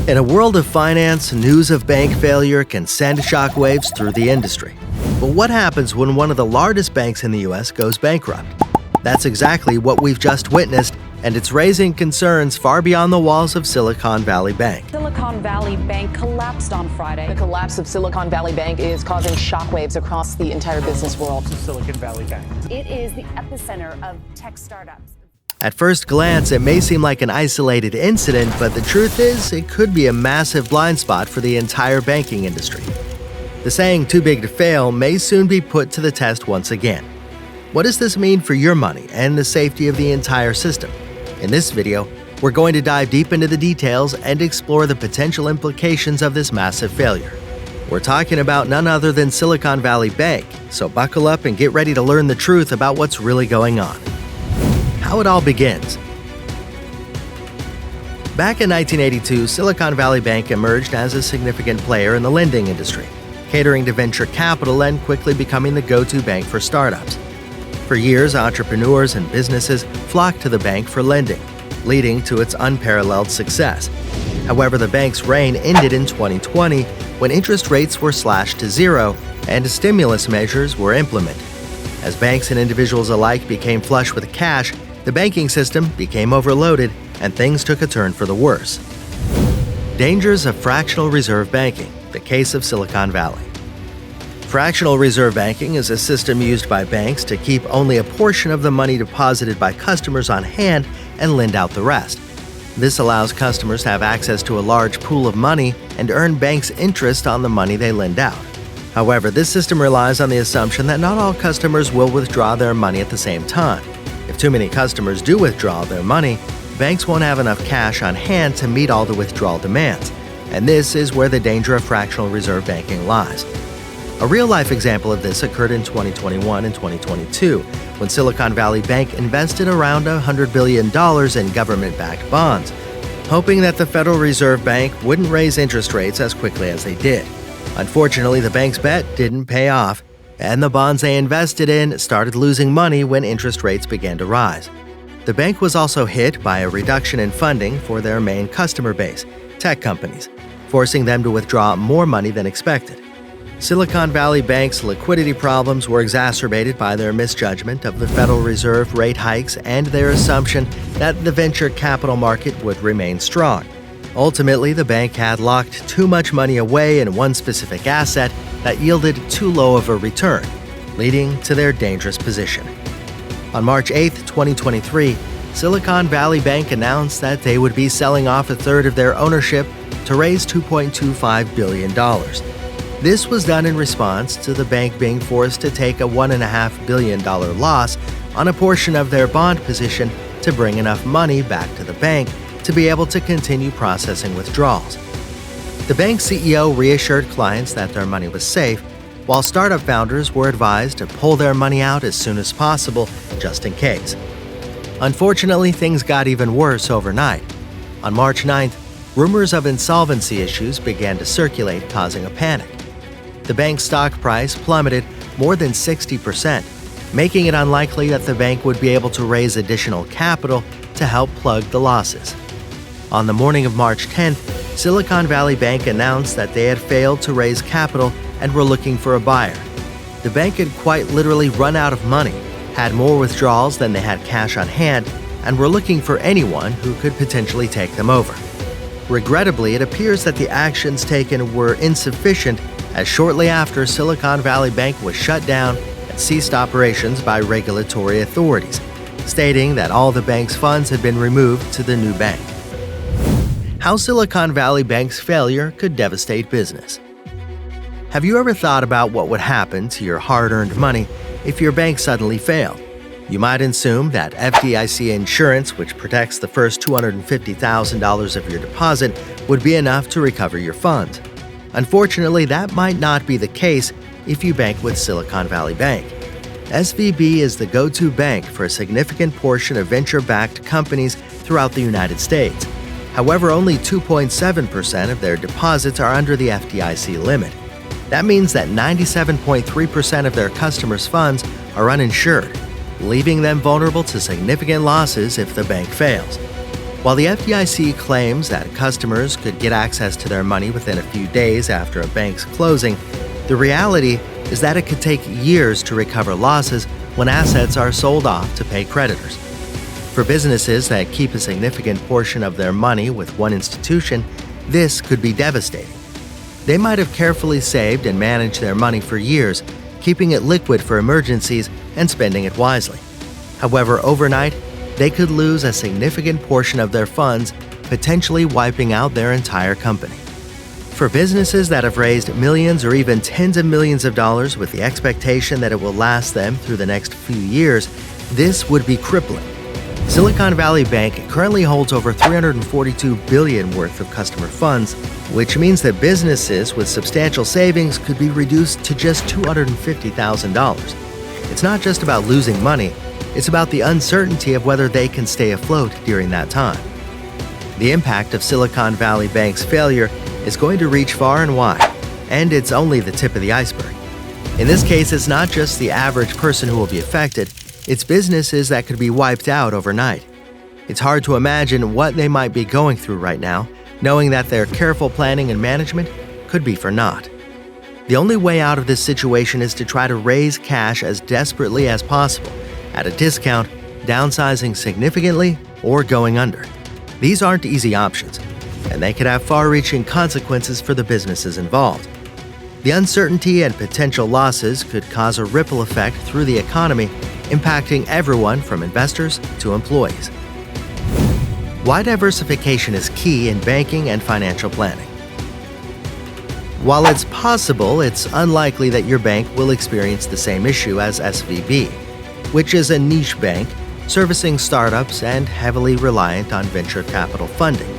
In a world of finance, news of bank failure can send shockwaves through the industry. But what happens when one of the largest banks in the U.S. goes bankrupt? That's exactly what we've just witnessed, and it's raising concerns far beyond the walls of Silicon Valley Bank. Silicon Valley Bank collapsed on Friday. The collapse of Silicon Valley Bank is causing shockwaves across the entire business world. Silicon Valley Bank. It is the epicenter of tech startups. At first glance, it may seem like an isolated incident, but the truth is, it could be a massive blind spot for the entire banking industry. The saying, too big to fail, may soon be put to the test once again. What does this mean for your money and the safety of the entire system? In this video, we're going to dive deep into the details and explore the potential implications of this massive failure. We're talking about none other than Silicon Valley Bank, so buckle up and get ready to learn the truth about what's really going on. How it all begins. Back in 1982, Silicon Valley Bank emerged as a significant player in the lending industry, catering to venture capital and quickly becoming the go-to bank for startups. For years, entrepreneurs and businesses flocked to the bank for lending, leading to its unparalleled success. However, the bank's reign ended in 2020 when interest rates were slashed to zero and stimulus measures were implemented. As banks and individuals alike became flush with cash, the banking system became overloaded and things took a turn for the worse. Dangers of fractional reserve banking, the case of Silicon Valley. Fractional reserve banking is a system used by banks to keep only a portion of the money deposited by customers on hand and lend out the rest. This allows customers to have access to a large pool of money and earn banks interest on the money they lend out. However, this system relies on the assumption that not all customers will withdraw their money at the same time. If too many customers do withdraw their money, banks won't have enough cash on hand to meet all the withdrawal demands, and this is where the danger of fractional reserve banking lies. A real-life example of this occurred in 2021 and 2022, when Silicon Valley Bank invested around $100 billion in government-backed bonds, hoping that the Federal Reserve Bank wouldn't raise interest rates as quickly as they did. Unfortunately, the bank's bet didn't pay off, and the bonds they invested in started losing money when interest rates began to rise. The bank was also hit by a reduction in funding for their main customer base, tech companies, forcing them to withdraw more money than expected. Silicon Valley Bank's liquidity problems were exacerbated by their misjudgment of the Federal Reserve rate hikes and their assumption that the venture capital market would remain strong. Ultimately, the bank had locked too much money away in one specific asset that yielded too low of a return, leading to their dangerous position. On March 8, 2023, Silicon Valley Bank announced that they would be selling off a third of their ownership to raise $2.25 billion. This was done in response to the bank being forced to take a $1.5 billion loss on a portion of their bond position to bring enough money back to the bank to be able to continue processing withdrawals. The bank's CEO reassured clients that their money was safe, while startup founders were advised to pull their money out as soon as possible, just in case. Unfortunately, things got even worse overnight. On March 9th, rumors of insolvency issues began to circulate, causing a panic. The bank's stock price plummeted more than 60%, making it unlikely that the bank would be able to raise additional capital to help plug the losses. On the morning of March 10th, Silicon Valley Bank announced that they had failed to raise capital and were looking for a buyer. The bank had quite literally run out of money, had more withdrawals than they had cash on hand, and were looking for anyone who could potentially take them over. Regrettably, it appears that the actions taken were insufficient, as shortly after, Silicon Valley Bank was shut down and ceased operations by regulatory authorities, stating that all the bank's funds had been removed to the new bank. How Silicon Valley Bank's failure could devastate business. Have you ever thought about what would happen to your hard-earned money if your bank suddenly failed? You might assume that FDIC insurance, which protects the first $250,000 of your deposit, would be enough to recover your funds. Unfortunately, that might not be the case if you bank with Silicon Valley Bank. SVB is the go-to bank for a significant portion of venture-backed companies throughout the United States. However, only 2.7% of their deposits are under the FDIC limit. That means that 97.3% of their customers' funds are uninsured, leaving them vulnerable to significant losses if the bank fails. While the FDIC claims that customers could get access to their money within a few days after a bank's closing, the reality is that it could take years to recover losses when assets are sold off to pay creditors. For businesses that keep a significant portion of their money with one institution, this could be devastating. They might have carefully saved and managed their money for years, keeping it liquid for emergencies and spending it wisely. However, overnight, they could lose a significant portion of their funds, potentially wiping out their entire company. For businesses that have raised millions or even tens of millions of dollars with the expectation that it will last them through the next few years, this would be crippling. Silicon Valley Bank currently holds over $342 billion worth of customer funds, which means that businesses with substantial savings could be reduced to just $250,000. It's not just about losing money, it's about the uncertainty of whether they can stay afloat during that time. The impact of Silicon Valley Bank's failure is going to reach far and wide, and it's only the tip of the iceberg. In this case, it's not just the average person who will be affected, it's businesses that could be wiped out overnight. It's hard to imagine what they might be going through right now, knowing that their careful planning and management could be for naught. The only way out of this situation is to try to raise cash as desperately as possible, at a discount, downsizing significantly, or going under. These aren't easy options, and they could have far-reaching consequences for the businesses involved. The uncertainty and potential losses could cause a ripple effect through the economy, impacting everyone from investors to employees. Why diversification is key in banking and financial planning. While it's possible, it's unlikely that your bank will experience the same issue as SVB, which is a niche bank servicing startups and heavily reliant on venture capital funding.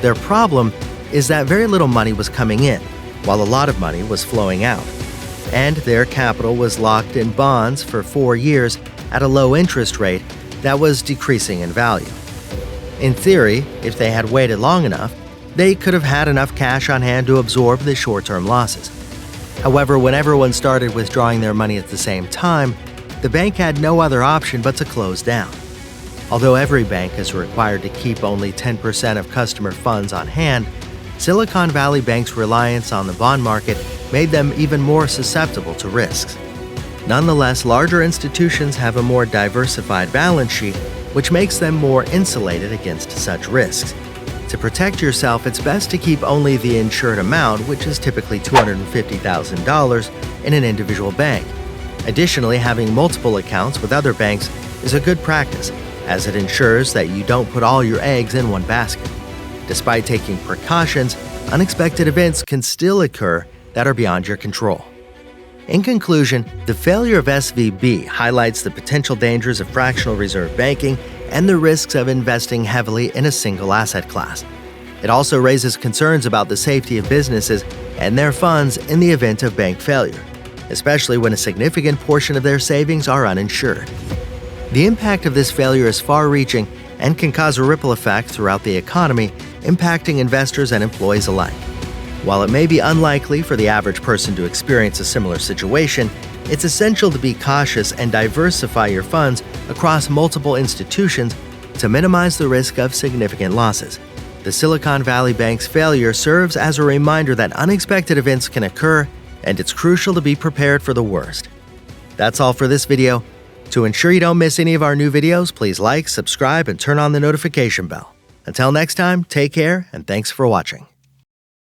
Their problem is that very little money was coming in, while a lot of money was flowing out, and their capital was locked in bonds for 4 years at a low interest rate that was decreasing in value. In theory, if they had waited long enough, they could have had enough cash on hand to absorb the short-term losses. However, when everyone started withdrawing their money at the same time, the bank had no other option but to close down. Although every bank is required to keep only 10% of customer funds on hand, Silicon Valley Bank's reliance on the bond market made them even more susceptible to risks. Nonetheless, larger institutions have a more diversified balance sheet, which makes them more insulated against such risks. To protect yourself, it's best to keep only the insured amount, which is typically $250,000, in an individual bank. Additionally, having multiple accounts with other banks is a good practice, as it ensures that you don't put all your eggs in one basket. Despite taking precautions, unexpected events can still occur that are beyond your control. In conclusion, the failure of SVB highlights the potential dangers of fractional reserve banking and the risks of investing heavily in a single asset class. It also raises concerns about the safety of businesses and their funds in the event of bank failure, especially when a significant portion of their savings are uninsured. The impact of this failure is far-reaching and can cause a ripple effect throughout the economy, impacting investors and employees alike. While it may be unlikely for the average person to experience a similar situation, it's essential to be cautious and diversify your funds across multiple institutions to minimize the risk of significant losses. The Silicon Valley Bank's failure serves as a reminder that unexpected events can occur, and it's crucial to be prepared for the worst. That's all for this video. To ensure you don't miss any of our new videos, please like, subscribe, and turn on the notification bell. Until next time, take care, and thanks for watching.